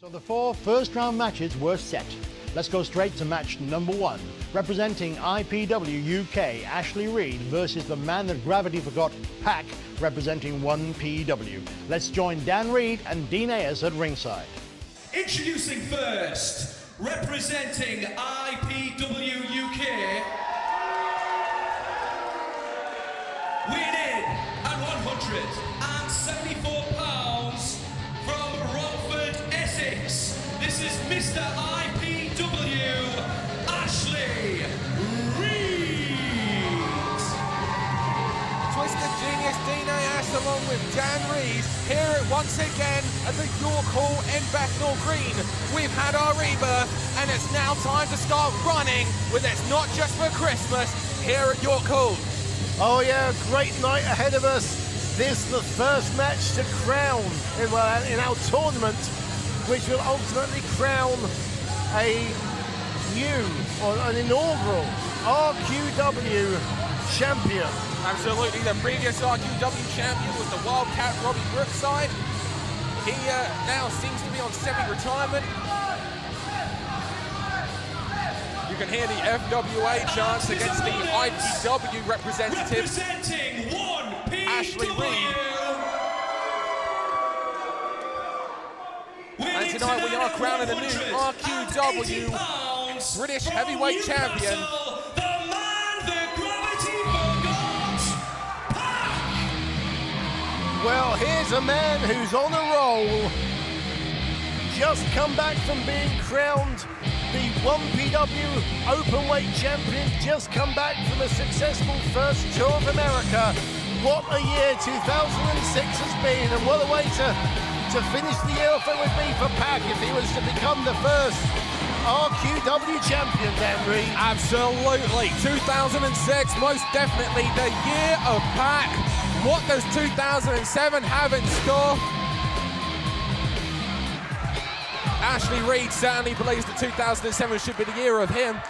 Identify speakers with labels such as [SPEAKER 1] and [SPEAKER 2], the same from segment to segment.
[SPEAKER 1] So the 4 first-round matches were set. Let's go straight to match number 1. Representing IPW UK, Ashley Reed versus the man that gravity forgot, PAC, representing 1PW. Let's join Dan Reed and Dean Ayers at ringside.
[SPEAKER 2] Introducing first, representing IPW UK, weighing in at 174 pounds from Romford, Essex. This is Mr. IPW, Ashley Reed.
[SPEAKER 3] Twisted Genius Dean Ayers along with Dan Reed here once again at the York Hall in Bethnal Green. We've had our rebirth and it's now time to start running with It's Not Just for Christmas here at York Hall.
[SPEAKER 4] Oh yeah, great night ahead of us. This is the first match to crown in our tournament, which will ultimately crown a new or an inaugural RQW champion.
[SPEAKER 3] Absolutely, the previous RQW champion was the Wildcat Robbie Brookside. He now seems to be on semi-retirement. You can hear the FWA chants against the IPW representative,
[SPEAKER 2] Representing 1PW,
[SPEAKER 3] Ashley Reed. And tonight we are crowning a new RQW British Heavyweight Champion.
[SPEAKER 4] Well, here's a man who's on a roll. Just come back from being crowned the 1PW Openweight Champion. Just come back from a successful first tour of America. What a year 2006 has been, and what a way to finish the year off it would be for PAC if he was to become the first RQW champion, Dan Reed.
[SPEAKER 3] Absolutely, 2006, most definitely the year of PAC. What does 2007 have in store? Ashley Reed certainly believes that 2007 should be the year of him.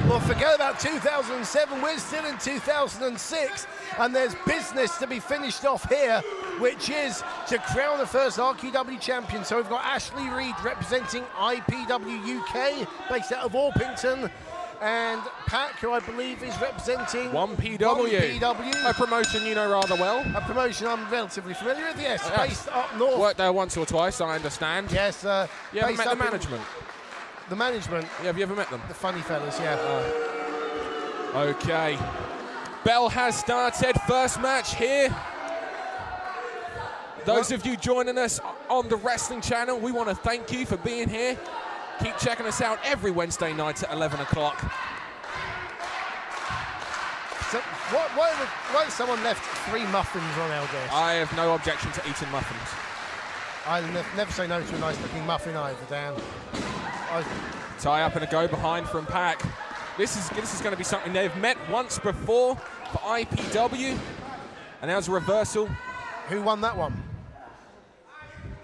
[SPEAKER 4] Well, forget about 2007, we're still in 2006, and there's business to be finished off here, which is to crown the first RQW champion. So we've got Ashley Reed representing IPW UK, based out of Orpington, and PAC, who I believe is representing
[SPEAKER 3] 1PW. A promotion you know rather well.
[SPEAKER 4] A promotion I'm relatively familiar with, yes, based up north.
[SPEAKER 3] Worked there once or twice, I understand.
[SPEAKER 4] Yes,
[SPEAKER 3] you ever met the management?
[SPEAKER 4] The management?
[SPEAKER 3] Yeah, have you ever met them?
[SPEAKER 4] The funny fellas, yeah.
[SPEAKER 3] Okay. Bell has started, first match here. Those of you joining us on the Wrestling Channel, we want to thank you for being here. Keep checking us out every Wednesday night at 11 o'clock.
[SPEAKER 4] So why has someone left 3 muffins on our desk?
[SPEAKER 3] I have no objection to eating muffins.
[SPEAKER 4] I'll never say no to a nice looking muffin either, Dan.
[SPEAKER 3] Tie up and a go behind from PAC. This is going to be something they've met once before for IPW. And there's a reversal.
[SPEAKER 4] Who won that one?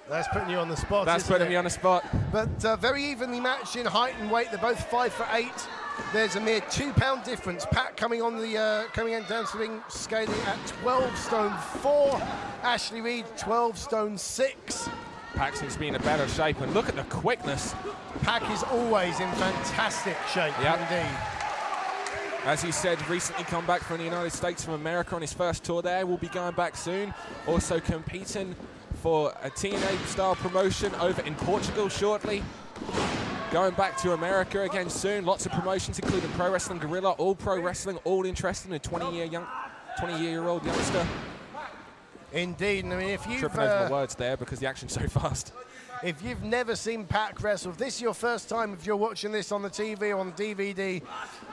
[SPEAKER 4] That's putting you on the spot.
[SPEAKER 3] That's putting me on the spot.
[SPEAKER 4] But very evenly matched in height and weight. They're both 5'8". There's a mere 2-pound difference. PAC coming on the down to the ring, scaling at 12 stone 4. Ashley Reed 12 stone 6.
[SPEAKER 3] PAC seems to be in a better shape, and look at the quickness.
[SPEAKER 4] PAC is always in fantastic shape, indeed.
[SPEAKER 3] As he said, recently come back from the United States from America on his first tour there. Will be going back soon. Also competing for a TNA-style promotion over in Portugal shortly. Going back to America again soon. Lots of promotions, including Pro Wrestling Guerrilla, All Pro Wrestling, all interested in a 20-year-old youngster.
[SPEAKER 4] Indeed, and I mean, if you've
[SPEAKER 3] tripping over my words there because the action's so fast.
[SPEAKER 4] If you've never seen PAC wrestle, if this is your first time, if you're watching this on the TV or on DVD,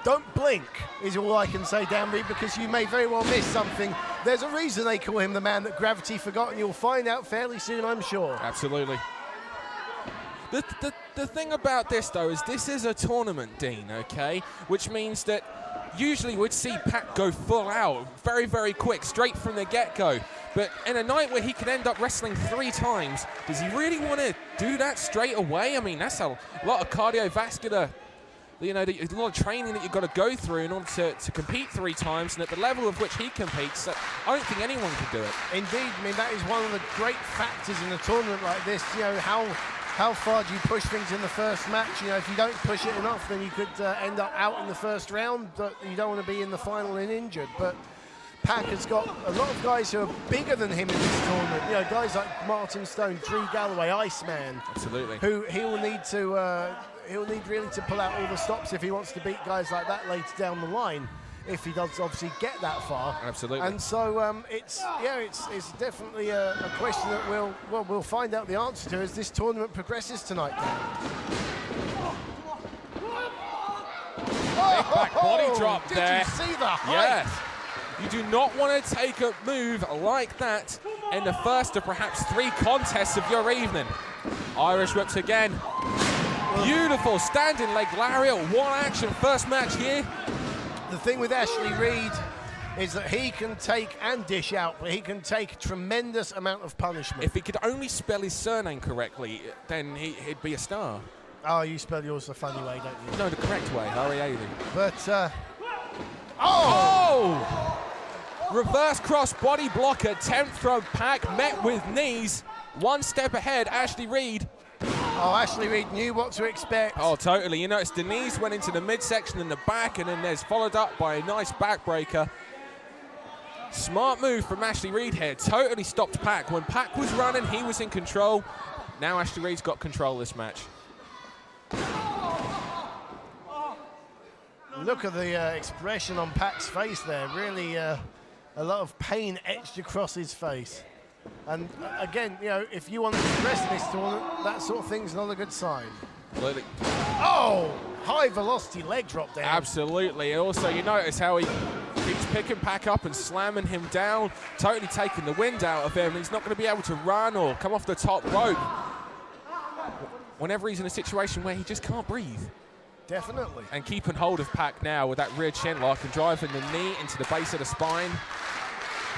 [SPEAKER 4] don't blink, is all I can say, Dan Reed, because you may very well miss something. There's a reason they call him the man that gravity forgot, and you'll find out fairly soon, I'm sure.
[SPEAKER 3] Absolutely. The thing about this, though, is this is a tournament, Dean, okay? Which means that usually we'd see PAC go full out, very, very quick, straight from the get-go. But in a night where he could end up wrestling 3 times, does he really want to do that straight away? I mean, that's a lot of cardiovascular, you know, a lot of training that you've got to go through in order to compete 3 times. And at the level of which he competes, I don't think anyone could do it.
[SPEAKER 4] Indeed, I mean, that is one of the great factors in a tournament like this, you know, how how far do you push things in the first match? You know, if you don't push it enough, then you could end up out in the first round, but you don't want to be in the final and injured. But PAC has got a lot of guys who are bigger than him in this tournament. You know, guys like Martin Stone, Drew Galloway, Iceman.
[SPEAKER 3] Absolutely.
[SPEAKER 4] Who he'll need really to pull out all the stops if he wants to beat guys like that later down the line, if he does obviously get that far.
[SPEAKER 3] Absolutely.
[SPEAKER 4] And so it's definitely a question that we'll find out the answer to as this tournament progresses tonight.
[SPEAKER 3] Back body drop
[SPEAKER 4] Did
[SPEAKER 3] there.
[SPEAKER 4] you see the height?
[SPEAKER 3] Yes. You do not want to take a move like that in the first of perhaps 3 contests of your evening. Irish whips again. Beautiful standing leg lariat, one action, first match here.
[SPEAKER 4] The thing with Ashley Reed is that he can take and dish out, but he can take a tremendous amount of punishment.
[SPEAKER 3] If he could only spell his surname correctly, then he'd be a star.
[SPEAKER 4] Oh, you spell yours the funny way, don't you?
[SPEAKER 3] No, the correct way, R-E-A-D.
[SPEAKER 4] But,
[SPEAKER 3] Oh! Reverse cross body blocker, attempt from PAC, met with knees. One step ahead, Ashley Reed.
[SPEAKER 4] Oh, Ashley Reed knew what to expect.
[SPEAKER 3] Oh, totally. You notice the knees went into the midsection and the back, and then there's followed up by a nice backbreaker. Smart move from Ashley Reed here. Totally stopped PAC. When PAC was running, he was in control. Now Ashley Reed's got control of this match.
[SPEAKER 4] Look at the expression on PAC's face there. Really a lot of pain etched across his face. And again, you know, if you want to progress in this tournament, that sort of thing's not a good sign.
[SPEAKER 3] Absolutely.
[SPEAKER 4] Oh, high velocity leg drop there.
[SPEAKER 3] Absolutely. And also, you notice how he keeps picking PAC up and slamming him down, totally taking the wind out of him. He's not going to be able to run or come off the top rope whenever he's in a situation where he just can't breathe.
[SPEAKER 4] Definitely.
[SPEAKER 3] And keeping hold of PAC now with that rear chin lock and driving the knee into the base of the spine.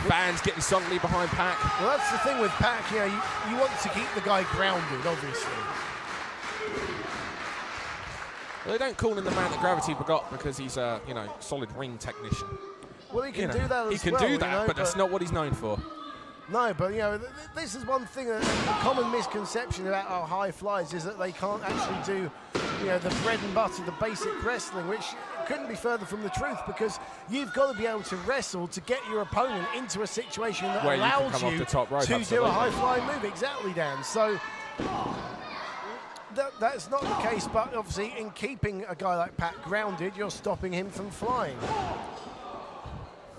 [SPEAKER 3] Fans getting solidly behind PAC.
[SPEAKER 4] Well, that's the thing with PAC, you know, you want to keep the guy grounded, obviously.
[SPEAKER 3] Well, they don't call him the man that gravity forgot because he's a, you know, solid ring technician.
[SPEAKER 4] Well, he can do that as well.
[SPEAKER 3] He can do that, but that's not what he's known for.
[SPEAKER 4] No, but, you know, this is one thing, a common misconception about our high flyers is that they can't actually do, you know, the bread and butter, the basic wrestling, which couldn't be further from the truth, because you've got to be able to wrestle to get your opponent into a situation that
[SPEAKER 3] where
[SPEAKER 4] allows
[SPEAKER 3] you,
[SPEAKER 4] you
[SPEAKER 3] to
[SPEAKER 4] do a high-flying move. Exactly, Dan. So that's not the case, but obviously in keeping a guy like PAC grounded, you're stopping him from flying.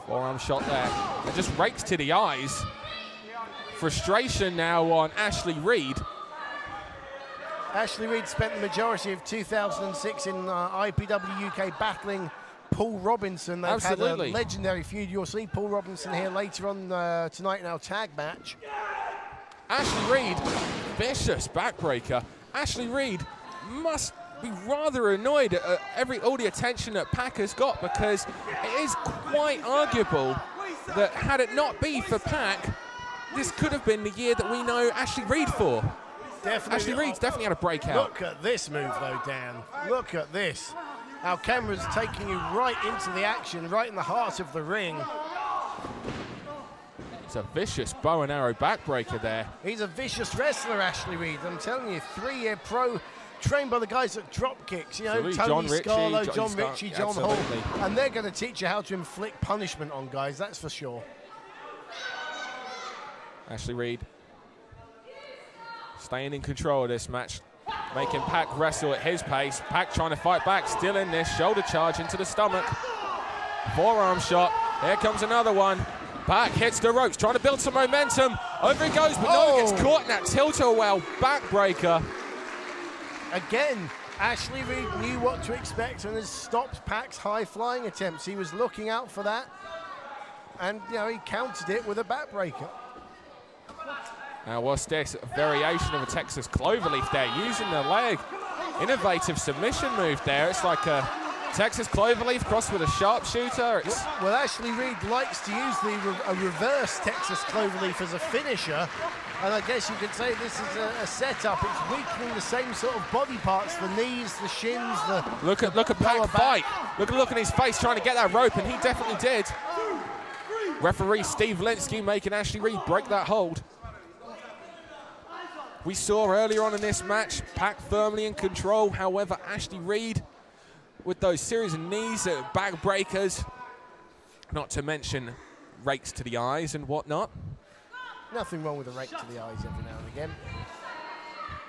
[SPEAKER 3] Forearm shot there. It just rakes to the eyes. Frustration now on Ashley Reed.
[SPEAKER 4] Ashley Reed spent the majority of 2006 in IPW UK battling Paul Robinson. They've had a legendary feud. You'll see Paul Robinson here later on tonight in our tag match.
[SPEAKER 3] Ashley Reed, vicious backbreaker. Ashley Reed must be rather annoyed at all the attention that PAC has got, because it is quite arguable that had it not been for PAC, this could have been the year that we know Ashley Reed for.
[SPEAKER 4] Definitely.
[SPEAKER 3] Ashley Reed's definitely had a breakout.
[SPEAKER 4] Look at this move, though, Dan. Look at this. Our camera's taking you right into the action, right in the heart of the ring.
[SPEAKER 3] It's a vicious bow and arrow backbreaker there.
[SPEAKER 4] He's a vicious wrestler, Ashley Reed. I'm telling you, 3-year pro, trained by the guys at Drop Kicks. You know, Tony Scarlo, John Ritchie, John Hall. And they're going to teach you how to inflict punishment on guys, that's for sure.
[SPEAKER 3] Ashley Reed staying in control of this match, making PAC wrestle at his pace. PAC trying to fight back, still in this, shoulder charge into the stomach. Forearm shot, here comes another one. PAC hits the ropes, trying to build some momentum. Over he goes, but no, gets caught in that tilt-a-whirl backbreaker.
[SPEAKER 4] Again, Ashley Reed knew what to expect and has stopped PAC's high-flying attempts. He was looking out for that, and you know, he countered it with a backbreaker.
[SPEAKER 3] Now what's this? A variation of a Texas cloverleaf there, using the leg. Innovative submission move there. It's like a Texas cloverleaf crossed with a sharpshooter.
[SPEAKER 4] Well, Ashley Reed likes to use a reverse Texas cloverleaf as a finisher, and I guess you could say this is a setup. It's weakening the same sort of body parts, the knees, the shins, the
[SPEAKER 3] Look at PAC fight. Look at his face trying to get that rope, and he definitely did. Referee Steve Linsky making Ashley Reed break that hold. We saw earlier on in this match, PAC firmly in control. However, Ashley Reed with those series of knees, back breakers, not to mention rakes to the eyes and whatnot.
[SPEAKER 4] Nothing wrong with a rake to the eyes every now and again.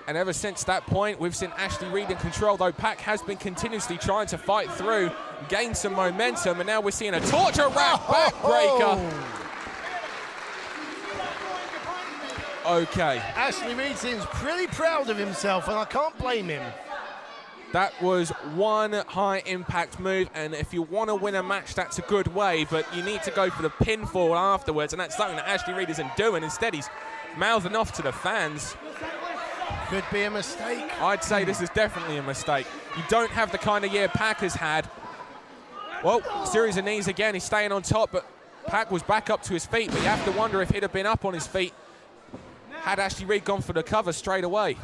[SPEAKER 3] And ever since that point, we've seen Ashley Reed in control, though PAC has been continuously trying to fight through, gain some momentum, and now we're seeing a torture rack backbreaker. Okay.
[SPEAKER 4] Ashley Reed seems pretty proud of himself, and I can't blame him.
[SPEAKER 3] That was one high impact move, and if you want to win a match, that's a good way, but you need to go for the pinfall afterwards, and that's something that Ashley Reed isn't doing. Instead, he's mouthing off to the fans.
[SPEAKER 4] Could be a mistake.
[SPEAKER 3] I'd say this is definitely a mistake. You don't have the kind of year PAC has had. Well, series of knees again, he's staying on top, but PAC was back up to his feet, but you have to wonder if he'd have been up on his feet had Ashley Reed gone for the cover straight away.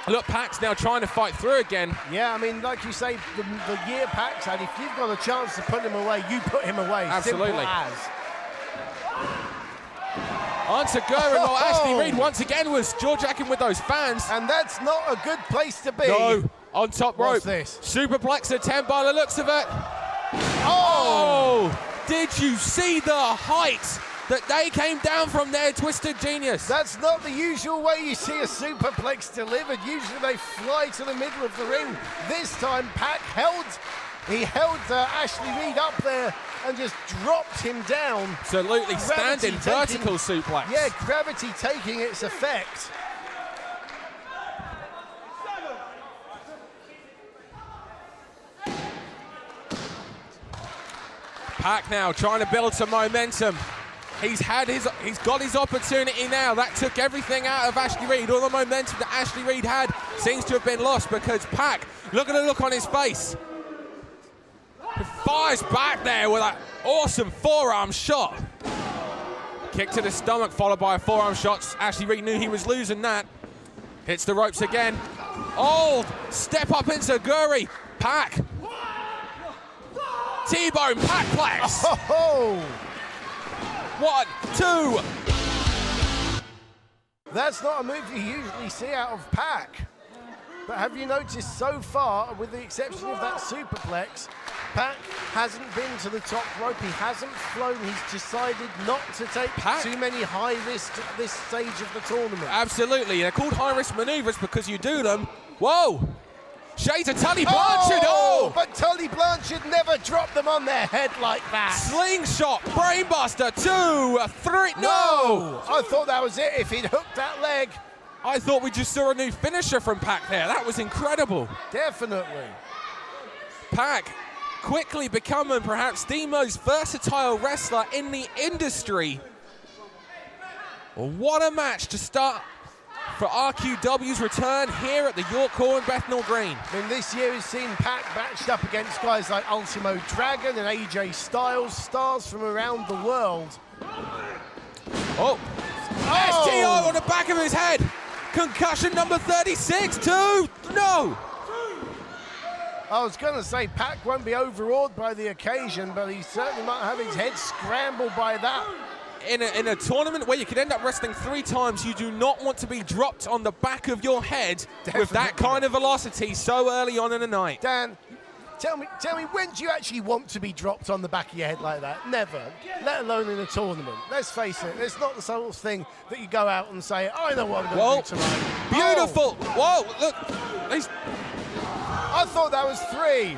[SPEAKER 3] Look, PAC's now trying to fight through again.
[SPEAKER 4] Yeah, I mean, like you say, the year PAC's had, if you've got a chance to put him away, you put him away.
[SPEAKER 3] Absolutely.
[SPEAKER 4] Simple as.
[SPEAKER 3] Answer Gurren, while Ashley Reed once again was jaw-jacking with those fans.
[SPEAKER 4] And that's not a good place to be.
[SPEAKER 3] No, on top rope.
[SPEAKER 4] What's this?
[SPEAKER 3] Superplex attempt by the looks of it.
[SPEAKER 4] Oh!
[SPEAKER 3] Did you see the height that they came down from there, Twisted Genius?
[SPEAKER 4] That's not the usual way you see a superplex delivered. Usually they fly to the middle of the ring. This time PAC held Ashley Reed up there and just dropped him down.
[SPEAKER 3] Absolutely, standing vertical suplex.
[SPEAKER 4] Yeah, gravity taking its effect.
[SPEAKER 3] PAC now trying to build some momentum. He's got his opportunity now. That took everything out of Ashley Reed. All the momentum that Ashley Reed had seems to have been lost because PAC, look at the look on his face. He fires back there with that awesome forearm shot. Kick to the stomach followed by a forearm shot. Ashley Reed knew he was losing that. Hits the ropes again. Oh, step up into Guri. PAC. T-bone PACplex.
[SPEAKER 4] Oh!
[SPEAKER 3] 1, 2.
[SPEAKER 4] That's not a move you usually see out of PAC. But have you noticed so far, with the exception of that superplex, PAC hasn't been to the top rope. He hasn't flown. He's decided not to take too many high risks at this stage of the tournament.
[SPEAKER 3] Absolutely. They're called high-risk maneuvers because you do them. Whoa! Shades of Tully Blanchard. Oh!
[SPEAKER 4] But Tully Blanchard never dropped them on their head like that.
[SPEAKER 3] Slingshot, brainbuster, 2, 3. No!
[SPEAKER 4] I thought that was it if he'd hooked that leg.
[SPEAKER 3] I thought we just saw a new finisher from PAC there. That was incredible.
[SPEAKER 4] Definitely.
[SPEAKER 3] PAC quickly becoming perhaps the most versatile wrestler in the industry. Well, what a match to start for RQW's return here at the York Hall in Bethnal Green.
[SPEAKER 4] I mean, this year has seen PAC matched up against guys like Ultimo Dragon and AJ Styles, stars from around the world.
[SPEAKER 3] Oh! STO on the back of his head. Concussion number 36, 2, no!
[SPEAKER 4] I was going to say PAC won't be overawed by the occasion, but he certainly might have his head scrambled by that.
[SPEAKER 3] In a tournament where you could end up wrestling 3 times, you do not want to be dropped on the back of your head with that kind of velocity so early on in the night.
[SPEAKER 4] Dan, tell me, when do you actually want to be dropped on the back of your head like that? Never, let alone in a tournament. Let's face it, it's not the sort of thing that you go out and say, I know what I'm going to do tonight.
[SPEAKER 3] Beautiful.
[SPEAKER 4] Oh.
[SPEAKER 3] Whoa, look.
[SPEAKER 4] I thought that was 3.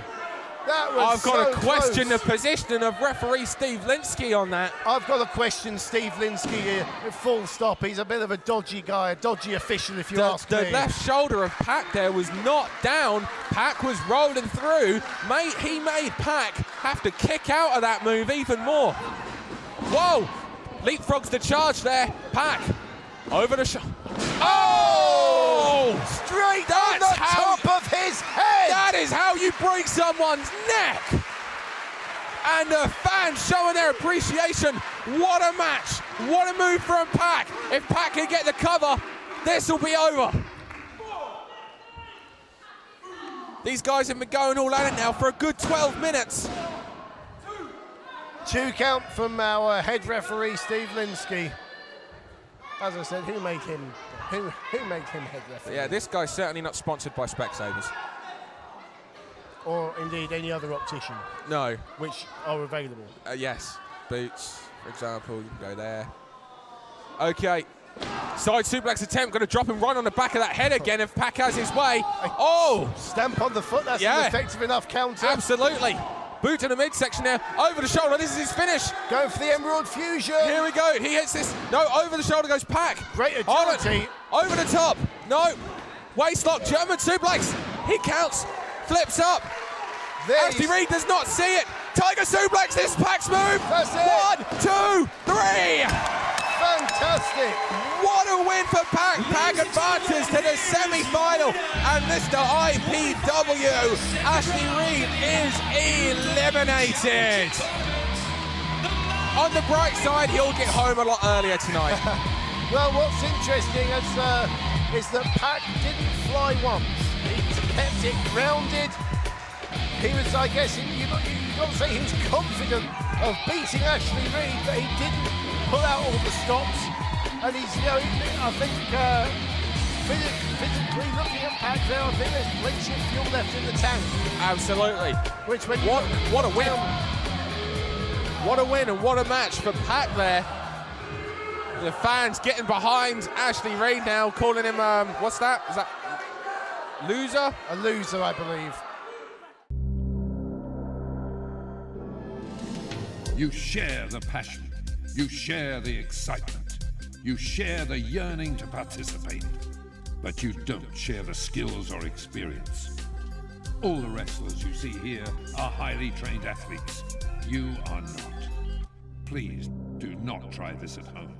[SPEAKER 4] That was
[SPEAKER 3] I've got to question
[SPEAKER 4] close.
[SPEAKER 3] the position of referee Steve Linsky on that.
[SPEAKER 4] I've got to question Steve Linsky here, full stop. He's a bit of a dodgy guy, a dodgy official if you ask me.
[SPEAKER 3] The left shoulder of PAC there was not down. PAC was rolling through. He made PAC have to kick out of that move even more. Whoa! Leapfrogs the charge there. PAC over the shoulder. Oh!
[SPEAKER 4] Straight on the top of his head!
[SPEAKER 3] That is how you break someone's neck! And the fans showing their appreciation. What a match! What a move from PAC! If PAC can get the cover, this will be over. These guys have been going all at it now for a good 12 minutes.
[SPEAKER 4] 2 count from our head referee, Steve Linsky. As I said, who made him Who made him head referee?
[SPEAKER 3] Yeah, this guy's certainly not sponsored by Specsavers.
[SPEAKER 4] Or indeed any other optician,
[SPEAKER 3] No.
[SPEAKER 4] which are available.
[SPEAKER 3] Yes. Boots, for example. You can go there. Okay. Side suplex attempt. Going to drop him right on the back of that head again if PAC has his way. Oh!
[SPEAKER 4] Stamp on the foot. That's
[SPEAKER 3] Yeah.
[SPEAKER 4] an effective enough counter.
[SPEAKER 3] Absolutely. Boot to the midsection now. Over the shoulder. This is his finish.
[SPEAKER 4] Going for the Emerald Fusion.
[SPEAKER 3] Here we go. He hits this. No, over the shoulder goes PAC.
[SPEAKER 4] Great
[SPEAKER 3] Hold it.
[SPEAKER 4] agility.
[SPEAKER 3] Over the top. No. Waistlock. German suplex. He counts. Flips up. Ashley Reed does not see it. Tiger suplex. This PAC's move.
[SPEAKER 4] That's it.
[SPEAKER 3] 1, 2, 3.
[SPEAKER 4] Fantastic.
[SPEAKER 3] What a win for PAC. PAC advances to the semi-final. And Mr. IPW, Ashley Reed, is eliminated. On the bright side, he'll get home a lot earlier tonight.
[SPEAKER 4] Well, what's interesting is that PAC didn't fly once. He kept it grounded. He was, I guess, you've got to say he was confident of beating Ashley Reed, but he didn't pull out all the stops. And he's, I think, physically looking at PAC there, I think there's plenty of fuel left in the tank.
[SPEAKER 3] Absolutely.
[SPEAKER 4] Which, when
[SPEAKER 3] What a win. What a win and what a match for PAC there. The fans getting behind Ashley Reed now, calling him, what's that? Is that loser?
[SPEAKER 4] A loser, I believe.
[SPEAKER 5] You share the passion, you share the excitement, you share the yearning to participate, but you don't share the skills or experience. All the wrestlers you see here are highly trained athletes. You are not. Please do not try this at home.